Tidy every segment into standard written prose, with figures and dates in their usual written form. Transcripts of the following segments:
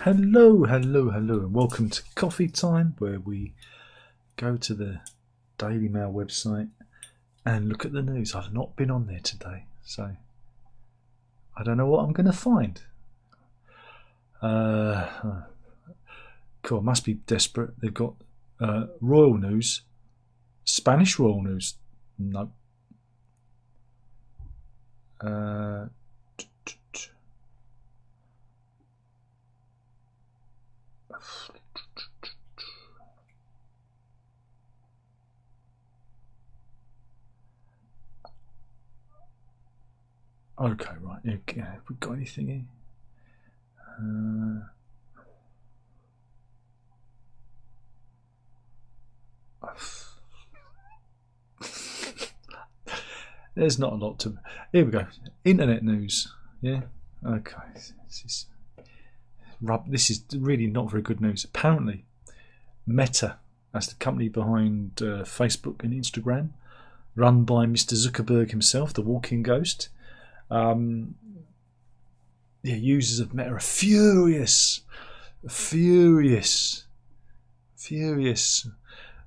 Hello, and welcome to Coffee Time, where we go to the Daily Mail website and look at the news. I've not been on there today, so I don't know what I'm going to find. Cool, must be desperate. They've got royal news, Spanish royal news. No. Okay, right. Yeah, have we got anything here? There's not a lot to. Here we go. Internet news. Yeah. Okay. This is really not very good news. Apparently, Meta, that's the company behind Facebook and Instagram, run by Mr. Zuckerberg himself, the walking ghost. Users of Meta are furious.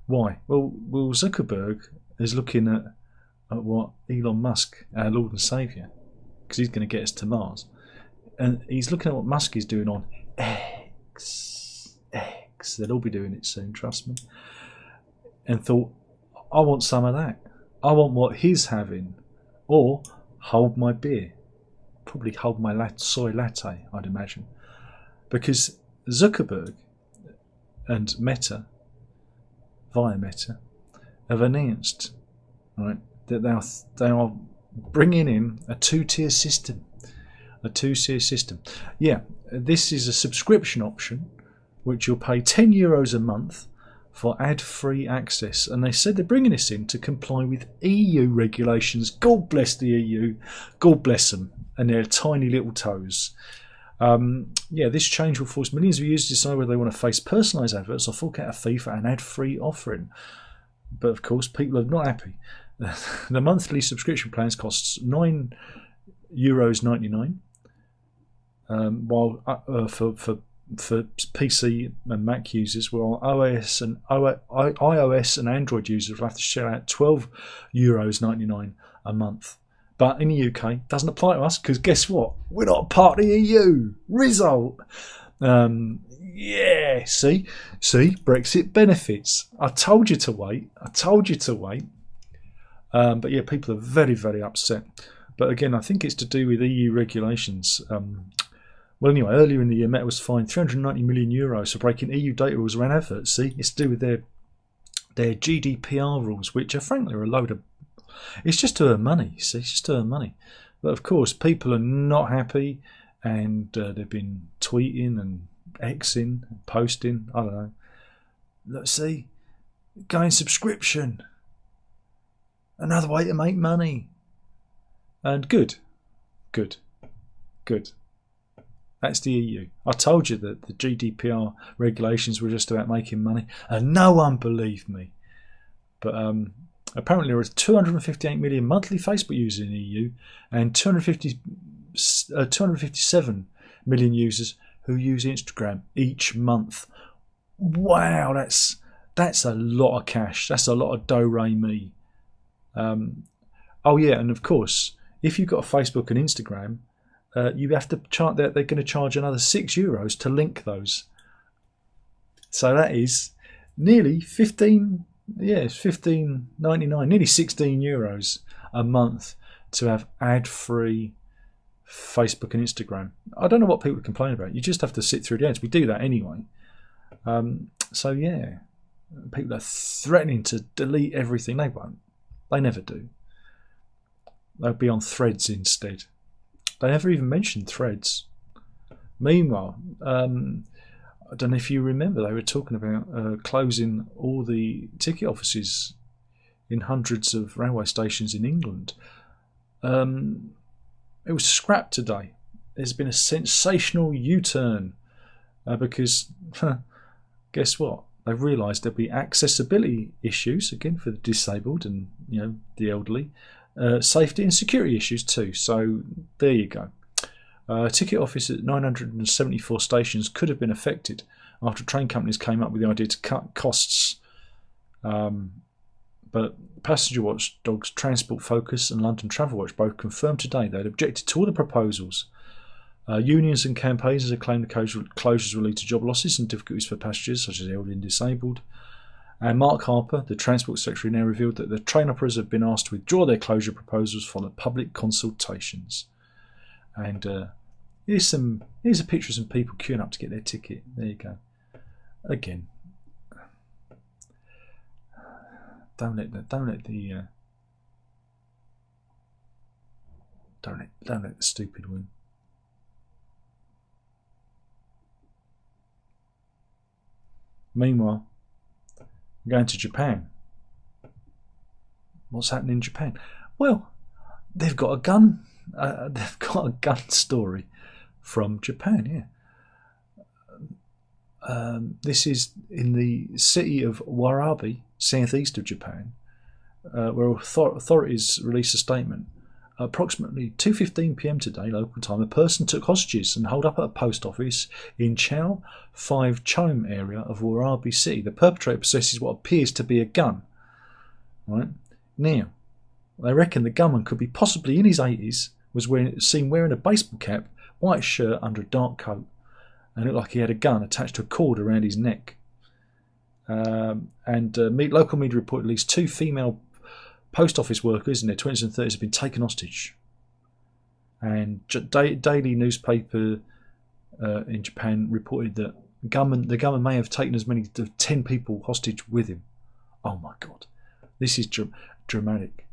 Why? Well, Zuckerberg is looking at what Elon Musk, our Lord and Saviour, because he's going to get us to Mars, and he's looking at what Musk is doing on X. They'll all be doing it soon, trust me. And thought, I want some of that. I want what he's having, or hold my beer. Probably hold my soy latte, I'd imagine, because Zuckerberg and Meta, via Meta, have announced, right, that they are bringing in a two-tier system. Yeah, this is a subscription option, which you'll pay €10 a month for ad-free access, and they said they're bringing this in to comply with EU regulations. God bless the EU, God bless them and their tiny little toes. This change will force millions of users to decide whether they want to face personalised adverts or fork out a fee for an ad-free offering. But of course, people are not happy. The monthly subscription plans costs €9.99, while for PC and Mac users, while iOS and Android users will have to shell out €12.99 a month. But in the UK, it doesn't apply to us, because guess what? We're not part of the EU. Result. See, Brexit benefits. I told you to wait. But yeah, people are very, very upset. But again, I think it's to do with EU regulations. Well, anyway, earlier in the year, Meta was fined €390 million for breaking EU data rules around adverts. See, it's to do with their GDPR rules, which are frankly a load of. It's just to earn money. See, it's just to earn money. But of course, people are not happy, and they've been tweeting and Xing, and posting. I don't know. Let's see, going subscription. Another way to make money. And good. That's the EU. I told you that the GDPR regulations were just about making money, and no one believed me. But apparently there are 258 million monthly Facebook users in the EU, and 257 million users who use Instagram each month. Wow, that's a lot of cash. That's a lot of do-re-mi. And of course, if you've got a Facebook and Instagram, you have to chart that they're going to charge another €6 to link those. So that is nearly 15. Yeah, it's $15.99, nearly €16 a month to have ad-free Facebook and Instagram. I don't know what people complain about. You just have to sit through the ads. We do that anyway. So yeah, people are threatening to delete everything. They won't. They never do. They'll be on Threads instead. They never even mentioned Threads. Meanwhile, I don't know if you remember, they were talking about closing all the ticket offices in hundreds of railway stations in England. It was scrapped today. There's been a sensational U-turn because guess what? They've realised there'll be accessibility issues again for the disabled and the elderly, safety and security issues too. So there you go. Ticket office at 974 stations could have been affected after train companies came up with the idea to cut costs. But Passenger Watchdogs Transport Focus and London Travel Watch both confirmed today they had objected to all the proposals. Unions and campaigners have claimed the closures will lead to job losses and difficulties for passengers, such as elderly and disabled. And Mark Harper, the Transport Secretary, now revealed that the train operators have been asked to withdraw their closure proposals following public consultations. And here's a picture of some people queuing up to get their ticket. There you go. Again, don't let the stupid win. Meanwhile, I'm going to Japan. What's happening in Japan? Well, they've got a gun. They've got a gun story from Japan. Yeah. This is in the city of Warabe, southeast of Japan, where authorities released a statement. Approximately 2:15 p.m. today, local time, a person took hostages and holed up at a post office in Chao 5 Chome area of Warabe City. The perpetrator possesses what appears to be a gun. Right now, they reckon the gunman could be possibly in his 80s. Was seen wearing a baseball cap, white shirt under a dark coat, and looked like he had a gun attached to a cord around his neck. Local media reported at least 2 female post office workers in their 20s and 30s have been taken hostage. And daily newspaper in Japan reported that the gunman may have taken as many as 10 people hostage with him. Oh my God, this is dramatic.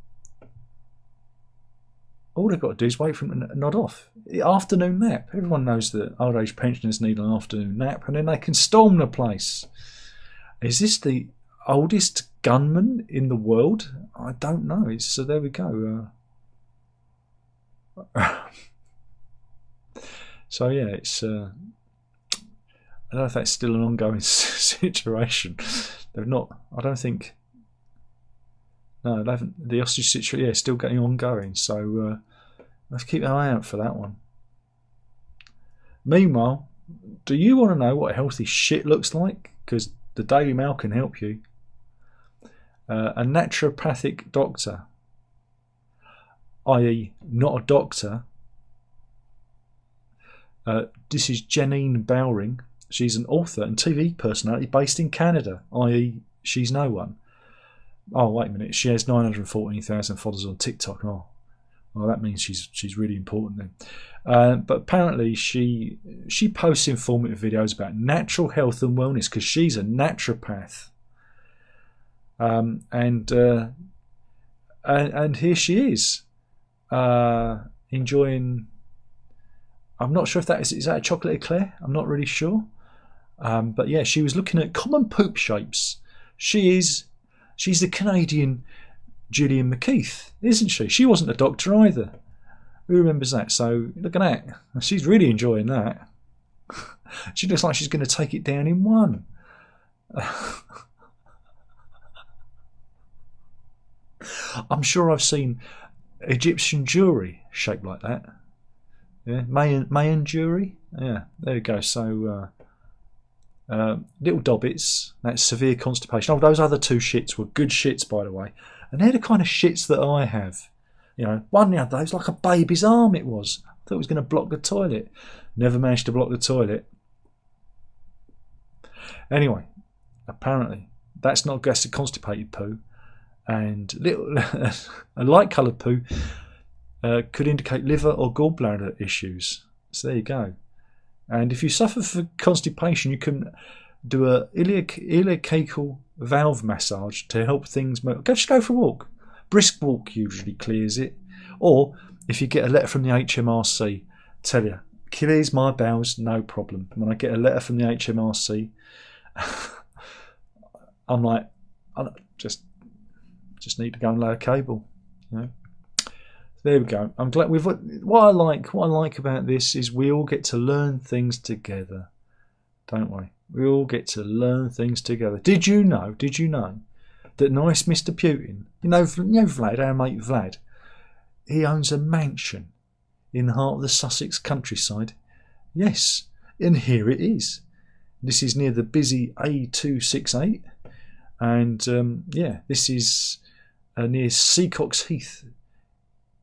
All they've got to do is wait for him to nod off. Afternoon nap. Everyone knows that old age pensioners need an afternoon nap, and then they can storm the place. Is this the oldest gunman in the world? I don't know. So there we go. So yeah, it's. I don't know if that's still an ongoing situation. They've not. I don't think. No, they haven't. The hostage situation, yeah, still getting ongoing. So let's keep an eye out for that one. Meanwhile, do you want to know what healthy shit looks like? Because the Daily Mail can help you. A naturopathic doctor, i.e. not a doctor. This is Janine Bowring. She's an author and TV personality based in Canada, i.e. she's no one. Oh, wait a minute. She has 914,000 followers on TikTok. Oh, well, that means she's really important then. But apparently she posts informative videos about natural health and wellness because she's a naturopath. And here she is enjoying. I'm not sure if that is that a chocolate eclair. I'm not really sure. But yeah, she was looking at common poop shapes. She's the Canadian Gillian McKeith, isn't she? She wasn't a doctor either. Who remembers that? So look at that. She's really enjoying that. She looks like she's going to take it down in one. I'm sure I've seen Egyptian jewellery shaped like that. Yeah, Mayan jewellery. Yeah, there we go. So little dobbits. That's severe constipation. Oh, those other 2 shits were good shits, by the way. And they're the kind of shits that I have. You know, one the other day was like a baby's arm. It was. I thought it was going to block the toilet. Never managed to block the toilet. Anyway, apparently that's not gastric constipated poo. And a light coloured poo could indicate liver or gallbladder issues. So there you go. And if you suffer from constipation, you can do a iliacal valve massage to help things move. Just go for a walk. Brisk walk usually clears it. Or if you get a letter from the HMRC, tell you, clears my bowels, no problem. When I get a letter from the HMRC, I'm like, I just need to go and lay a cable. You know? There we go. I'm glad what I like about this is we all get to learn things together, don't we? We all get to learn things together. Did you know that nice Mr. Putin, you know Vlad, our mate Vlad, he owns a mansion in the heart of the Sussex countryside. Yes, and here it is. This is near the busy A268, and yeah, this is near Seacox Heath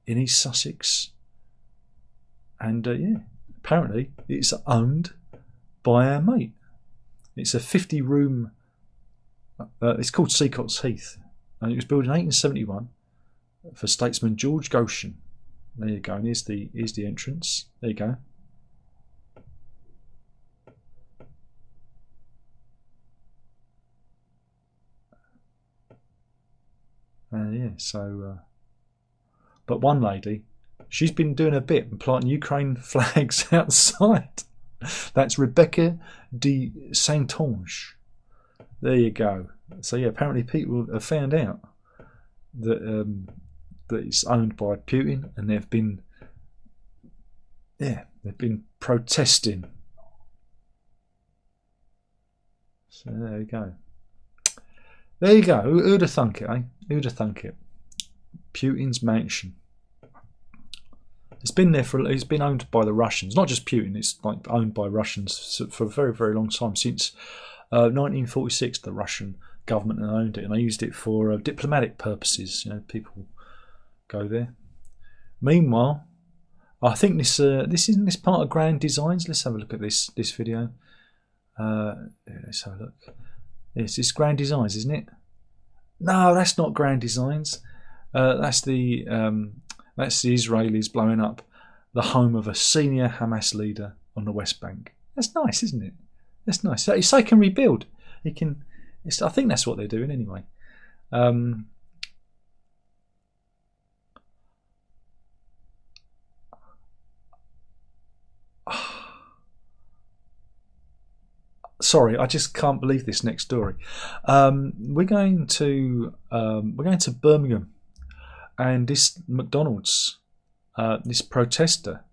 in East Sussex, and yeah, apparently it's owned by our mate. It's a 50-room. It's called Seacox Heath, and it was built in 1871 for statesman George Goshen. There you go, and here's the entrance. There you go. Yeah, so but one lady, she's been doing a bit and planting Ukraine flags outside. That's Rebecca de Saintonge. There you go. So yeah, apparently people have found out that that it's owned by Putin, and they've been protesting. So there you go. There you go. Who'd have thunk it, eh? Who'd have thunk it? Putin's mansion. It's been there it's been owned by the Russians. Not just Putin. It's like owned by Russians for a very, very long time. Since 1946, the Russian government owned it, and they used it for diplomatic purposes. You know, people go there. Meanwhile, I think this isn't this part of Grand Designs. Let's have a look at this video. Let's have a look. Yes, it's Grand Designs, isn't it? No, that's not Grand Designs. That's the Israelis blowing up the home of a senior Hamas leader on the West Bank. That's nice, isn't it? That's nice. So he can rebuild. He can. I think that's what they're doing anyway. Sorry, I just can't believe this next story. We're going to Birmingham, and this McDonald's, this protester,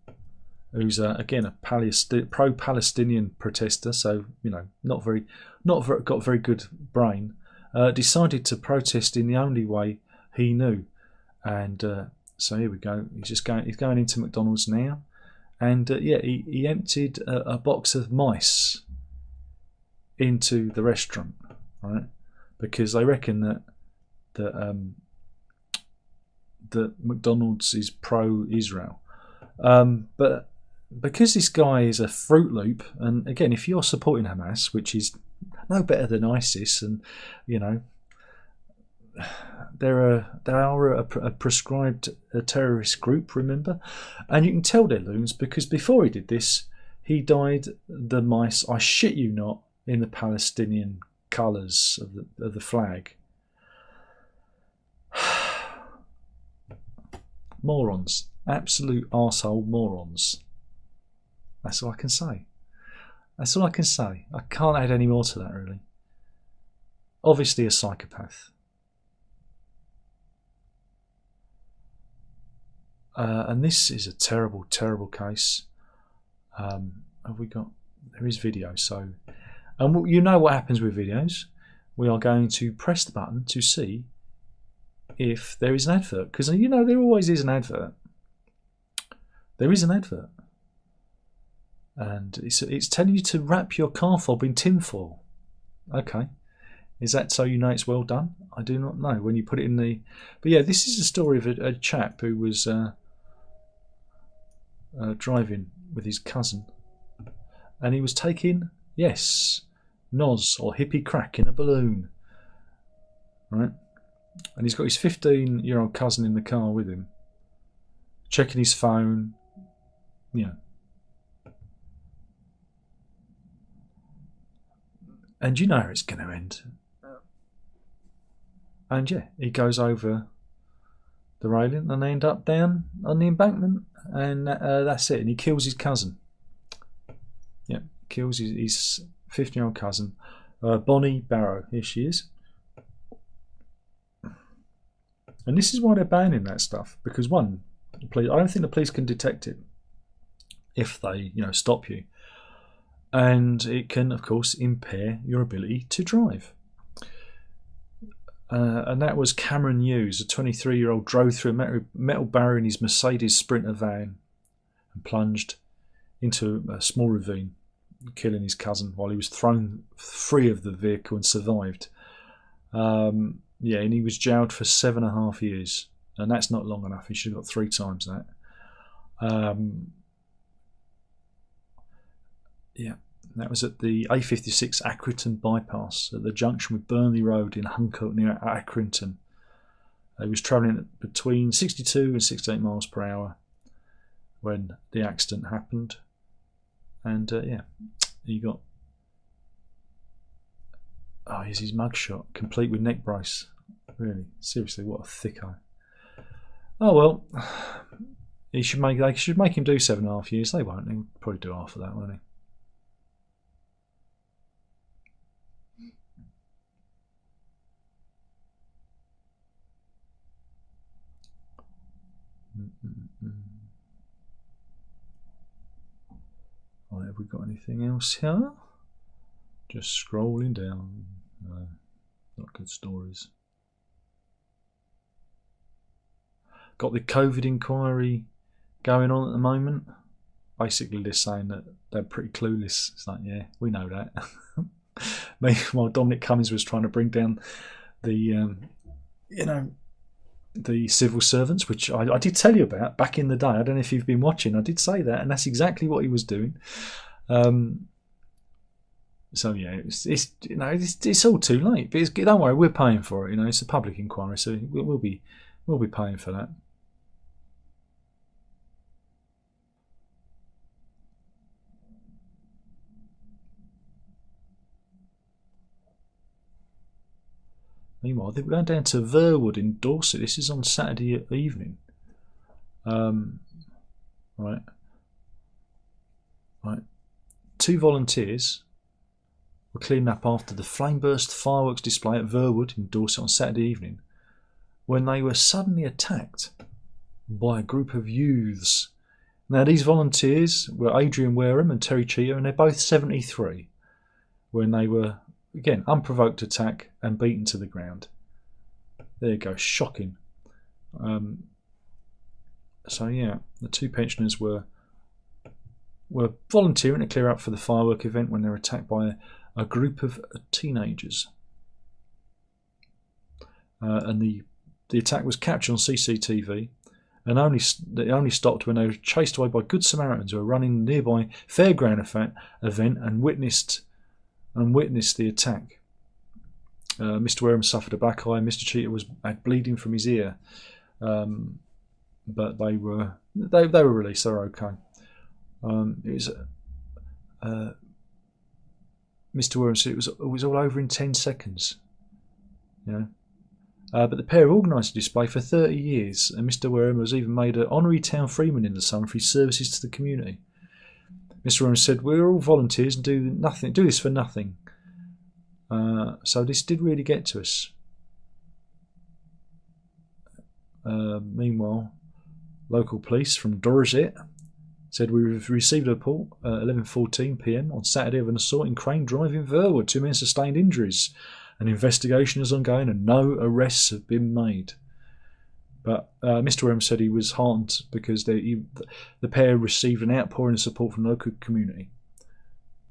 who's again a pro-Palestinian protester, so you know, got a very good brain, decided to protest in the only way he knew, and so here we go. He's going into McDonald's now, and yeah, he emptied a box of mice into the restaurant, right? Because they reckon that McDonald's is pro-Israel, but because this guy is a Fruit Loop, and again, if you're supporting Hamas, which is no better than ISIS, and you know, they are a prescribed terrorist group, remember, and you can tell they're loons because before he did this, he dyed the mice, I shit you not, in the Palestinian colours of the flag. Morons, absolute arsehole morons. That's all I can say. That's all I can say. I can't add any more to that, really. Obviously a psychopath. And this is a terrible, terrible case. Have we got... There is video, so... And you know what happens with videos. We are going to press the button to see if there is an advert. Because you know there always is an advert. There is an advert. And it's telling you to wrap your car fob in tinfoil. Okay. Is that so you know it's well done? I do not know. When you put it in the... But yeah, this is a story of a chap who was driving with his cousin. And he was taking, yes, Noz or hippie crack in a balloon. Right? And he's got his 15-year-old cousin in the car with him. Checking his phone. Yeah. And you know how it's going to end. And yeah, he goes over the railing and they end up down on the embankment. And that's it. And he kills his cousin. Yeah, kills his 15-year-old cousin, Bonnie Barrow. Here she is. And this is why they're banning that stuff. Because one, I don't think the police can detect it if they, stop you. And it can, of course, impair your ability to drive. And that was Cameron Hughes, a 23-year-old, drove through a metal barrier in his Mercedes Sprinter van. and plunged into a small ravine, killing his cousin while he was thrown free of the vehicle and survived. And he was jailed for 7.5 years, and that's not long enough. He should have got 3 times that. That was at the A56 Accrington bypass at the junction with Burnley Road in Huncote near Accrington. He was travelling at between 62 and 68 miles per hour when the accident happened, and he got. Oh, here's his mugshot, complete with neck brace. Really, seriously, what a thicko. Oh well, they should make him do 7.5 years. They won't. He'll probably do half of that, won't he? Right, have we got anything else here? Just scrolling down. No, not good stories. Got the COVID inquiry going on at the moment. Basically, they're saying that they're pretty clueless. It's like, yeah, we know that. Meanwhile, Dominic Cummings was trying to bring down the, the civil servants, which I did tell you about back in the day. I don't know if you've been watching. I did say that, and that's exactly what he was doing. So yeah, it's all too late. But don't worry, we're paying for it. It's a public inquiry, so we'll be paying for that. Meanwhile, they're going down to Verwood in Dorset. This is on Saturday evening. Right. 2 volunteers were cleaning up after the flameburst fireworks display at Verwood in Dorset on Saturday evening, when they were suddenly attacked by a group of youths. Now, these volunteers were Adrian Wareham and Terry Cheetah, and they're both 73, when they were, again, unprovoked attack and beaten to the ground. There you go, shocking. So yeah, the 2 pensioners were volunteering to clear up for the firework event when they were attacked by a group of teenagers. And the attack was captured on CCTV, and it only stopped when they were chased away by Good Samaritans who were running the nearby fairground event and witnessed the attack. Mr. Wareham suffered a black eye. Mr. Cheetah had bleeding from his ear, but they were released. They were okay. Mr. Wareham said it was all over in 10 seconds. But the pair organised a display for 30 years, and Mr. Wareham was even made an honorary town freeman in the summer for his services to the community. Mr. Wareham said, "We're all volunteers and do this for nothing." So this did really get to us. Meanwhile, local police from Dorset said, "We've received a report at 11:14 p.m. on Saturday of an assault in Crane Drive in Verwood. 2 men sustained injuries. An investigation is ongoing and no arrests have been made." But Mr. Wareham said he was heartened because the pair received an outpouring of support from the local community.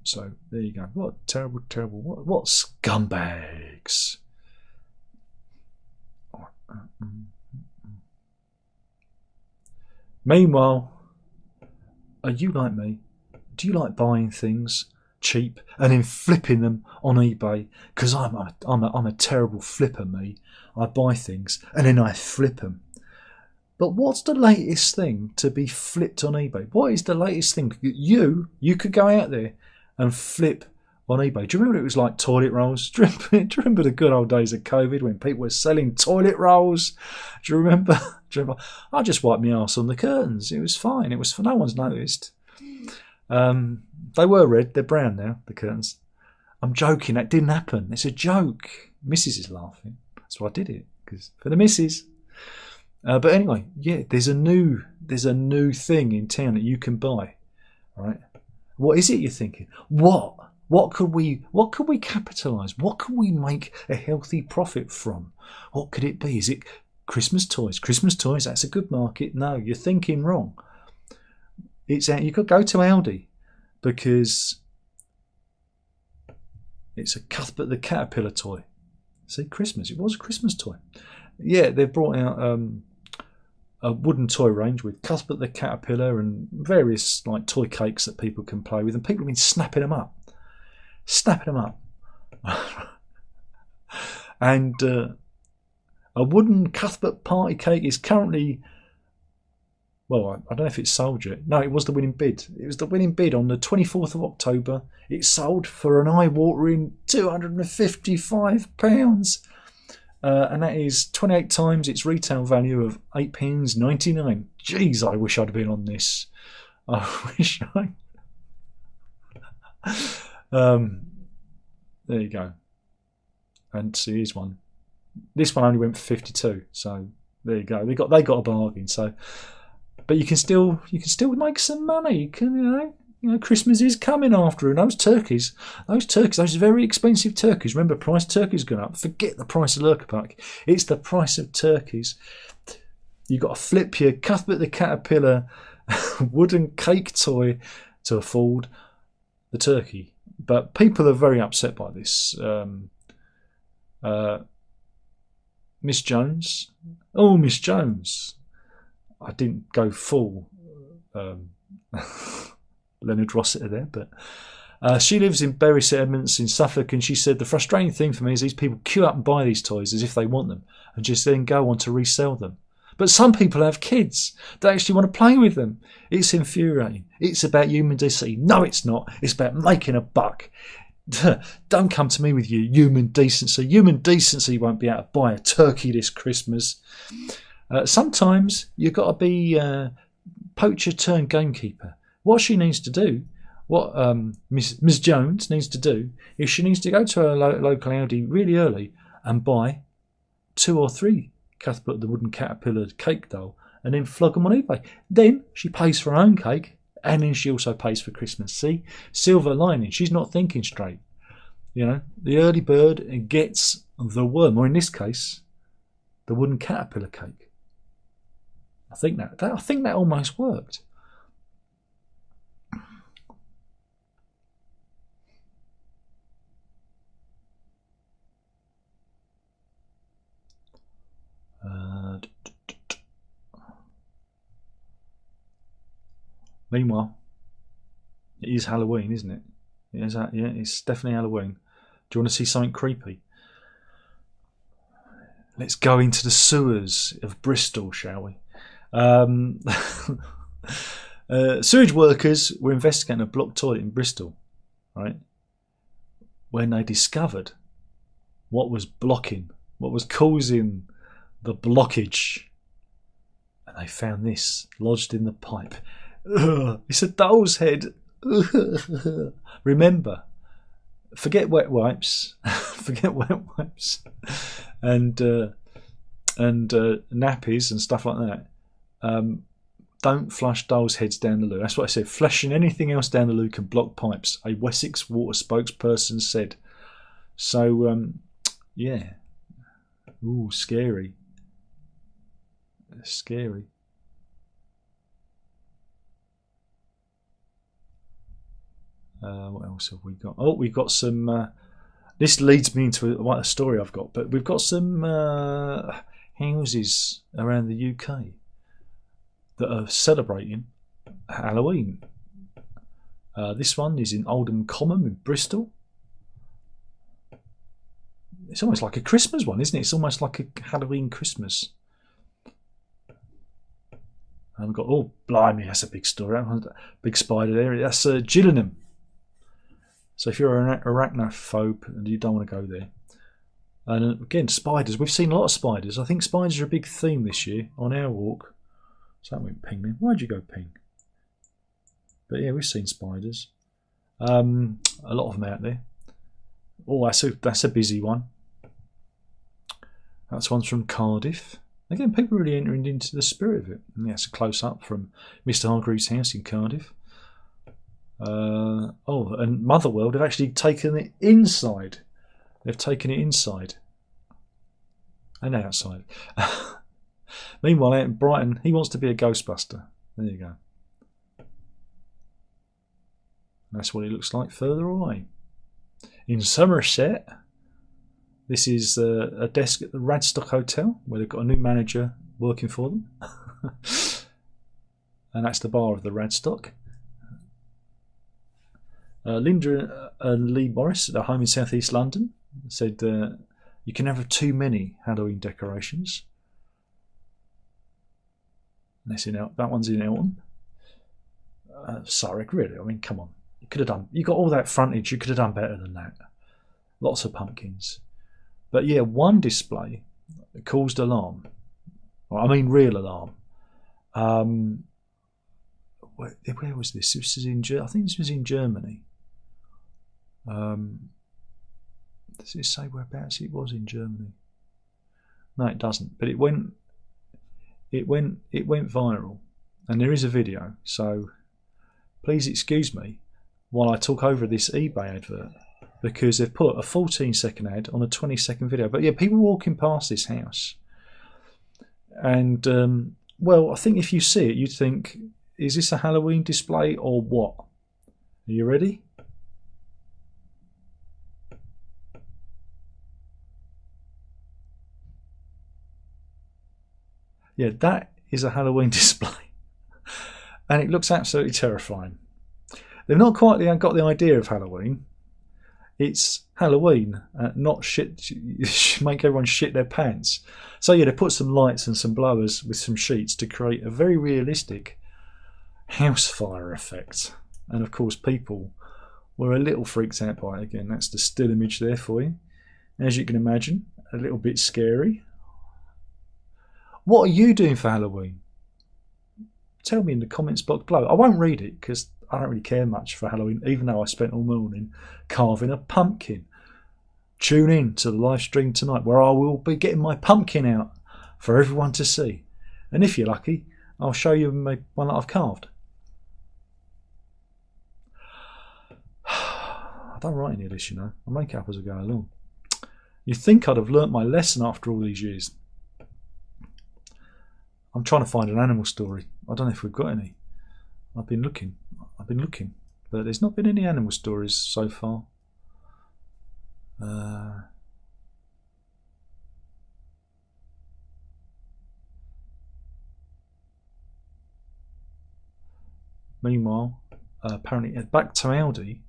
So there you go. What terrible, what scumbags. Meanwhile, are you like me? Do you like buying things cheap and then flipping them on eBay? Because I'm a terrible flipper, me. I buy things and then I flip them. But what's the latest thing to be flipped on eBay? What is the latest thing? You could go out there and flip on eBay. Do you remember it was like toilet rolls? Do you remember the good old days of COVID when people were selling toilet rolls? Do you remember? I just wiped my arse on the curtains. It was fine. No one's noticed. They were red. They're brown now, the curtains. I'm joking. That didn't happen. It's a joke. Mrs. is laughing. That's why I did it, because for the missus. But anyway, yeah, there's a new thing in town that you can buy. All right. What is it you're thinking? What could we capitalise? What can we make a healthy profit from? What could it be? Is it Christmas toys? Christmas toys, that's a good market. No, you're thinking wrong. It's out. You could go to Aldi because it's a Cuthbert the Caterpillar toy. See, Christmas. It was a Christmas toy. Yeah, they've brought out a wooden toy range with Cuthbert the Caterpillar and various like toy cakes that people can play with, and people have been snapping them up. And a wooden Cuthbert party cake is currently, well, I don't know if it's sold yet. No, it was the winning bid. It was the winning bid on the 24th of October. It sold for an eye-watering £255. And that is 28 times its retail value of £8.99. Jeez, I wish I'd been on this. I wish I... there you go. And see, here's one. This one only went for 52, so there you go. They got a bargain. So, but you can still make some money. You know, Christmas is coming after, and those turkeys, those very expensive turkeys. Remember, price turkeys going up. Forget the price of Lurkerpuck. It's the price of turkeys. You got to flip your Cuthbert the Caterpillar wooden cake toy to afford the turkey. But people are very upset by this. Miss Jones. Oh, Miss Jones. I didn't go full Leonard Rossiter there, but she lives in Bury Settlements in Suffolk, and she said the frustrating thing for me is these people queue up and buy these toys as if they want them and just then go on to resell them. But some people have kids that actually want to play with them. It's infuriating. It's about human decency. No, it's not. It's about making a buck. Don't come to me with your human decency. Human decency won't be able to buy a turkey this Christmas. Sometimes you've got to be poacher turned gamekeeper. What she needs to do, what Miss Jones needs to do, is she needs to go to her local Aldi really early and buy 2 or 3 Cuthbert the Wooden Caterpillar cake doll and then flog them on eBay. Then she pays for her own cake, and then she also pays for Christmas. See? Silver lining. She's not thinking straight. You know, the early bird gets the worm, or in this case, the wooden caterpillar cake. I think that almost worked. Meanwhile, it is Halloween, isn't it? Yeah, it's definitely Halloween. Do you want to see something creepy? Let's go into the sewers of Bristol, shall we? Sewage workers were investigating a blocked toilet in Bristol, right? When they discovered what was causing the blockage. And they found this lodged in the pipe. Ugh, it's a doll's head. Remember, forget wet wipes, and nappies and stuff like that. Don't flush dolls' heads down the loo. That's what I said. Flushing anything else down the loo can block pipes, a Wessex Water spokesperson said. So, yeah. Ooh, scary. Scary. What else have we got? Oh, we've got some. This leads me into a story I've got, but we've got some houses around the UK that are celebrating Halloween. This one is in Oldham Common in Bristol. It's almost like a Christmas one, isn't it? It's almost like a Halloween Christmas. And we've got, oh, blimey, that's a big story. Big spider there. That's Gillingham. So if you're an arachnophobe and you don't want to go there. And again, spiders. We've seen a lot of spiders. I think spiders are a big theme this year on our walk. So that went ping then. Why'd you go ping? But yeah, we've seen spiders. A lot of them out there. Oh, that's a busy one. That's one from Cardiff. Again, people really entering into the spirit of it. And that's a close-up from Mr. Hargreaves' house in Cardiff. And Motherwell have actually taken it inside. They've taken it inside and outside. Meanwhile, out in Brighton, he wants to be a Ghostbuster. There you go. That's what it looks like further away. In Somerset, this is a desk at the Radstock Hotel where they've got a new manager working for them. And that's the bar of the Radstock. Linda and Lee Morris at their home in South East London said you can never have too many Halloween decorations. And that's that one's in Elton. Surrey, really? I mean, come on. You could have done. You got all that frontage. You could have done better than that. Lots of pumpkins. But yeah, one display caused alarm. Well, I mean, real alarm. Where was this? This was in. I think this was in Germany. Does it say whereabouts it was in Germany? No, it doesn't. But it went viral, and there is a video. So please excuse me while I talk over this eBay advert, because they've put a 14-second ad on a 20-second video. But yeah, people walking past this house, and well, I think if you see it, you'd think, is this a Halloween display or what? Are you ready? Yeah, that is a Halloween display. And it looks absolutely terrifying. They've not quite got the idea of Halloween. It's Halloween, not shit. Make everyone shit their pants. So yeah, they put some lights and some blowers with some sheets to create a very realistic house fire effect. And of course, people were a little freaked out by it. Again, that's the still image there for you. As you can imagine, a little bit scary. What are you doing for Halloween? Tell me in the comments box below. I won't read it because I don't really care much for Halloween, even though I spent all morning carving a pumpkin. Tune in to the live stream tonight where I will be getting my pumpkin out for everyone to see. And if you're lucky, I'll show you one that I've carved. I don't write any of this, you know. I make it up as I go along. You'd think I'd have learnt my lesson after all these years. I'm trying to find an animal story. I don't know if we've got any. I've been looking, but there's not been any animal stories so far. Meanwhile, apparently back to Audi.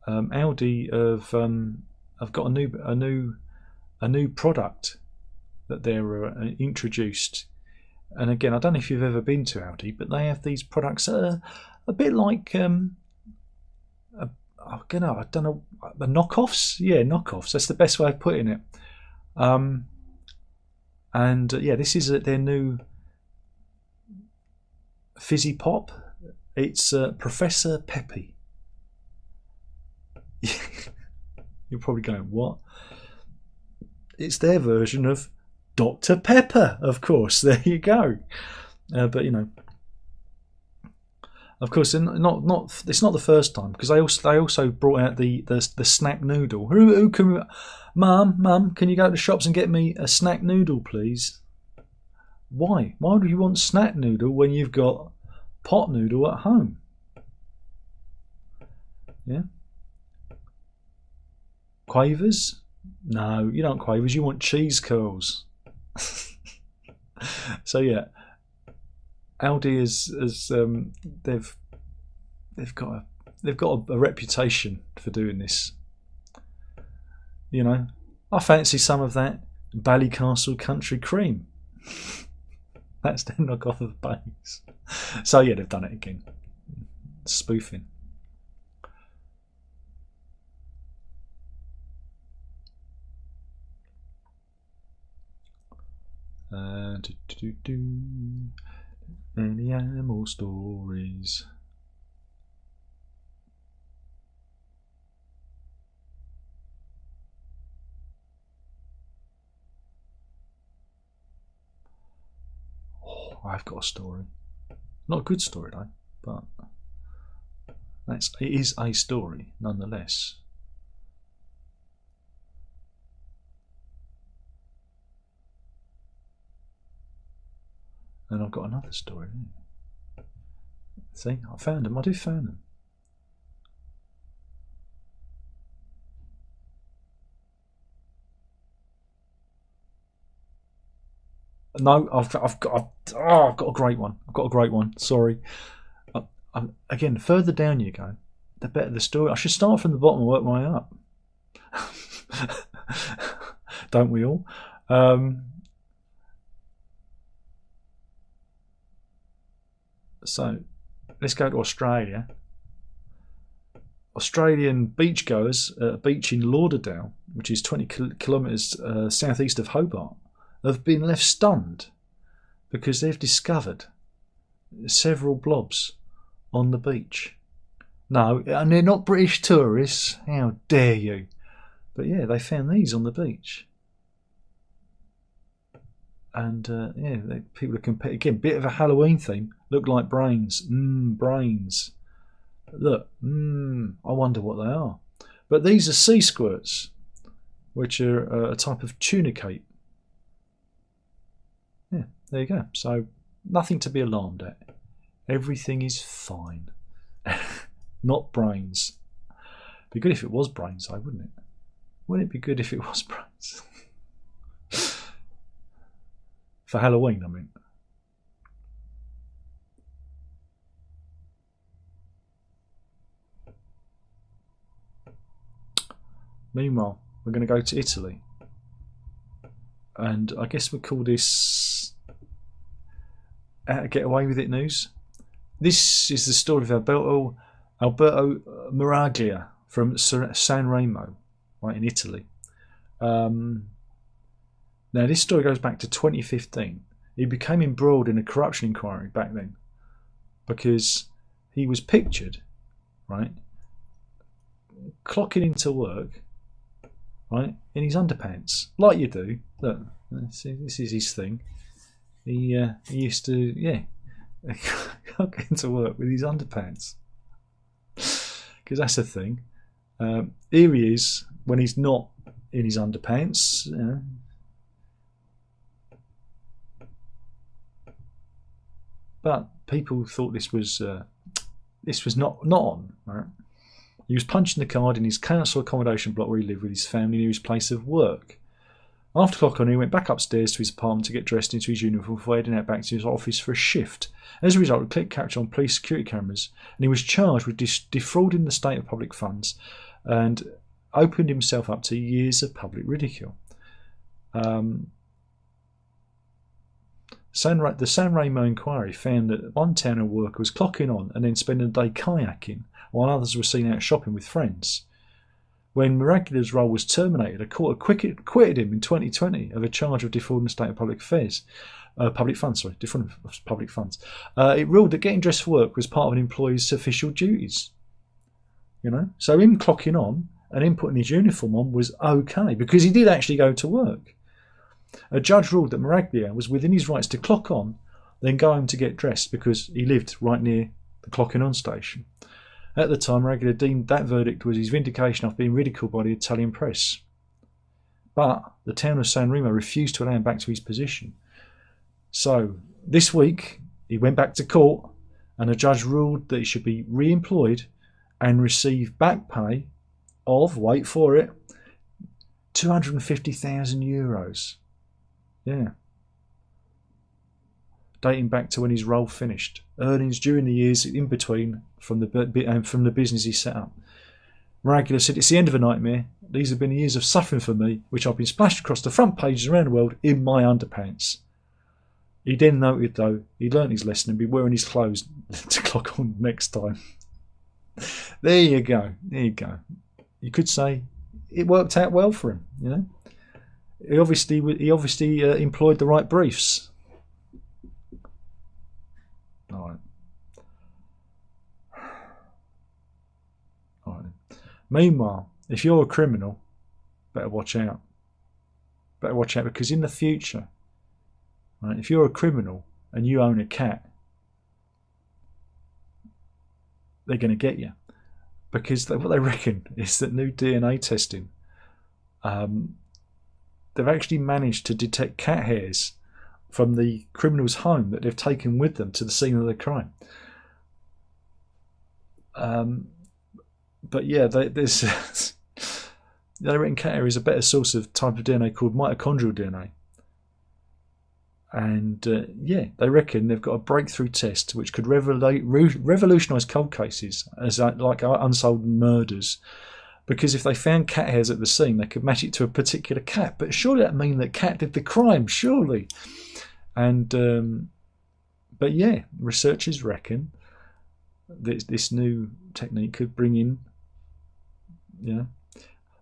Audi have got a new product that they're introduced. And again, I don't know if you've ever been to Audi, but they have these products that are a bit like I don't know, knockoffs. Yeah, knockoffs. That's the best way of putting it. Yeah, this is their new fizzy pop. It's Professor Peppy. You're probably going, what? It's their version of Dr. Pepper, of course. There you go. But you know, of course, it's not the first time, because they also brought out the snack noodle. Who can, Mum, can you go to the shops and get me a snack noodle, please? Why? Why do you want snack noodle when you've got pot noodle at home? Yeah. Quavers? No, you don't Quavers. You want cheese curls. So yeah, Audi is they've got a reputation for doing this. You know, I fancy some of that Ballycastle country cream. That's their knockoff of Baileys. So yeah, they've done it again, spoofing. Any animal stories? Oh, I've got a story. Not a good story though, but it is a story nonetheless. And I've got another story. See, I found them. I did find them. No, I've got a great one. I've got a great one. Sorry. Again, further down you go, the better the story. I should start from the bottom and work my way up. Don't we all? So let's go to Australia. Australian beachgoers at a beach in Lauderdale, which is 20 kilometres southeast of Hobart, have been left stunned because they've discovered several blobs on the beach. No, and they're not British tourists. How dare you? But yeah, they found these on the beach. And people are comparing. Again, bit of a Halloween theme. Look like brains. Brains. Look, I wonder what they are. But these are sea squirts, which are a type of tunicate. Yeah, there you go. So nothing to be alarmed at. Everything is fine. Not brains. Be good if it was brains, though, wouldn't it? Wouldn't it be good if it was brains? For Halloween, I mean. Meanwhile, we're going to go to Italy. And I guess we'll call this How to Get Away With It news. This is the story of Alberto Miraglia from San Remo, right, in Italy. Now, this story goes back to 2015. He became embroiled in a corruption inquiry back then because he was pictured, right, clocking into work, right, in his underpants, like you do. Look, see, this is his thing. He used to, clock into work with his underpants because that's a thing. Here he is when he's not in his underpants. But people thought this was not on. Right? He was punching the card in his council accommodation block where he lived with his family near his place of work. After clock on, he went back upstairs to his apartment to get dressed into his uniform before heading out back to his office for a shift. As a result, the clip captured on police security cameras, and he was charged with defrauding the state of public funds and opened himself up to years of public ridicule. The San Remo inquiry found that one town worker was clocking on and then spending a day kayaking, while others were seen out shopping with friends. When Miraglia's role was terminated, a court acquitted him in 2020 of a charge of defrauding the state of public funds. It ruled that getting dressed for work was part of an employee's official duties. So him clocking on and him putting his uniform on was okay because he did actually go to work. A judge ruled that Miraglia was within his rights to clock on, then go home to get dressed because he lived right near the clocking on station. At the time, Miraglia deemed that verdict was his vindication after being ridiculed by the Italian press. But the town of San Remo refused to allow him back to his position. So this week, he went back to court and a judge ruled that he should be re-employed and receive back pay of, wait for it, €250,000. Yeah. Dating back to when his role finished. Earnings during the years in between from the business he set up. Miraglia said, "It's the end of a nightmare. These have been years of suffering for me, which I've been splashed across the front pages around the world in my underpants." He then noted, though, he'd learnt his lesson and be wearing his clothes to clock on next time. There you go. You could say it worked out well for him, He obviously employed the right briefs. All right. Meanwhile, if you're a criminal, better watch out. Because in the future, right, if you're a criminal and you own a cat, they're going to get you. Because what they reckon is that new DNA testing, they've actually managed to detect cat hairs from the criminal's home that they've taken with them to the scene of the crime. But yeah, there's they reckon cat hair is a better source of type of DNA called mitochondrial DNA. And yeah, they reckon they've got a breakthrough test which could revolutionise cold cases as like unsolved murders. Because if they found cat hairs at the scene, they could match it to a particular cat. But surely that means that cat did the crime, surely. And but yeah, researchers reckon that this new technique could bring in,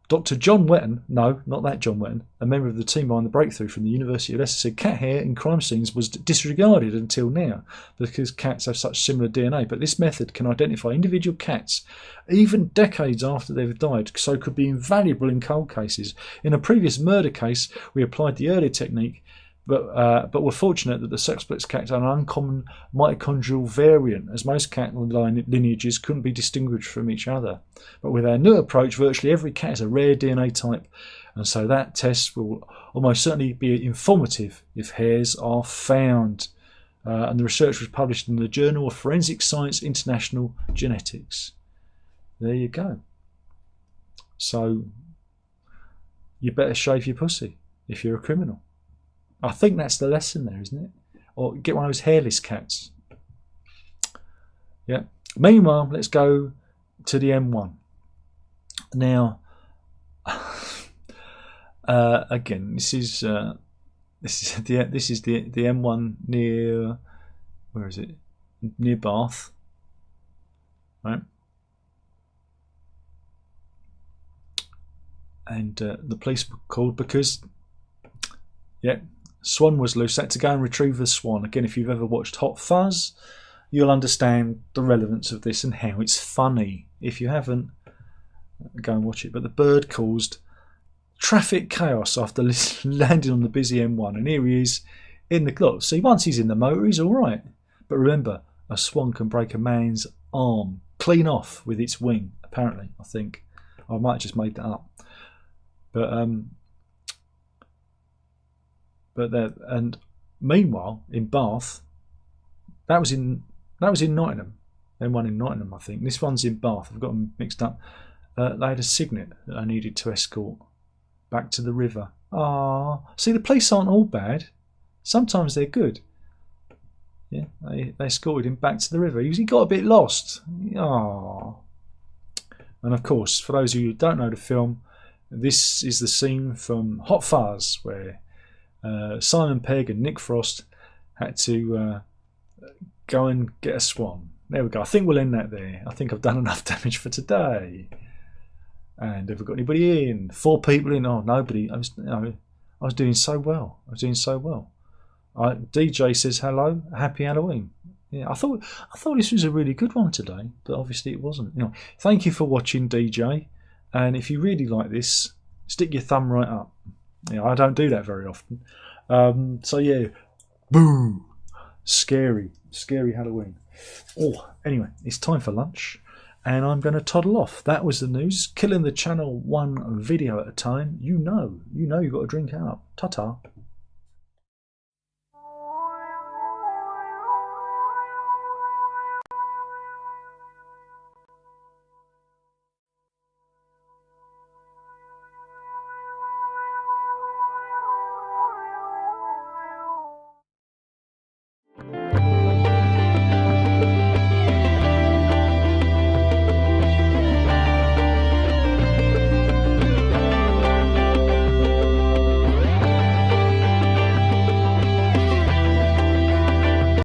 Dr. John Wetton, no, not that John Wetton, a member of the team behind the breakthrough from the University of Leicester, said cat hair in crime scenes was disregarded until now because cats have such similar DNA. But this method can identify individual cats even decades after they've died, so could be invaluable in cold cases. In a previous murder case, we applied the earlier technique, but we're fortunate that the sexplex cat had an uncommon mitochondrial variant, as most cat lineages couldn't be distinguished from each other. But with our new approach, virtually every cat is a rare DNA type, and so that test will almost certainly be informative if hairs are found. And the research was published in the Journal of Forensic Science International Genetics. There you go. So you better shave your pussy if you're a criminal. I think that's the lesson there, isn't it? Or get one of those hairless cats. Yeah. Meanwhile, let's go to the M1. Now, again, this is the M1 near, where is it? Near Bath, right? And the police were called because, Swan was loose. Had to go and retrieve the Swan. Again, if you've ever watched Hot Fuzz, you'll understand the relevance of this and how it's funny. If you haven't, go and watch it. But the bird caused traffic chaos after landing on the busy M1. And here he is in the clock. See, once he's in the motor, he's all right. But remember, a swan can break a man's arm clean off with its wing, apparently, I think. I might have just made that up. And meanwhile, in Bath, that was in Nottingham. Then one in Nottingham, I think. This one's in Bath. I've got them mixed up. They had a signet that I needed to escort back to the river. Ah, see, the police aren't all bad. Sometimes they're good. Yeah, they escorted him back to the river. He got a bit lost. Ah, and of course, for those of you who don't know the film, this is the scene from Hot Fuzz where Simon Pegg and Nick Frost had to go and get a swan. There we go. I think we'll end that there. I think I've done enough damage for today. And have we got anybody in? 4 people in. Oh, nobody. I was doing so well. DJ says hello. Happy Halloween. Yeah, I thought this was a really good one today, but obviously it wasn't. Thank you for watching, DJ. And if you really like this, stick your thumb right up. I don't do that very often. So yeah, boo, scary Halloween. Oh, anyway, it's time for lunch, and I'm going to toddle off. That was the news. Killing the channel one video at a time. You know, you've got to drink out. Ta-ta.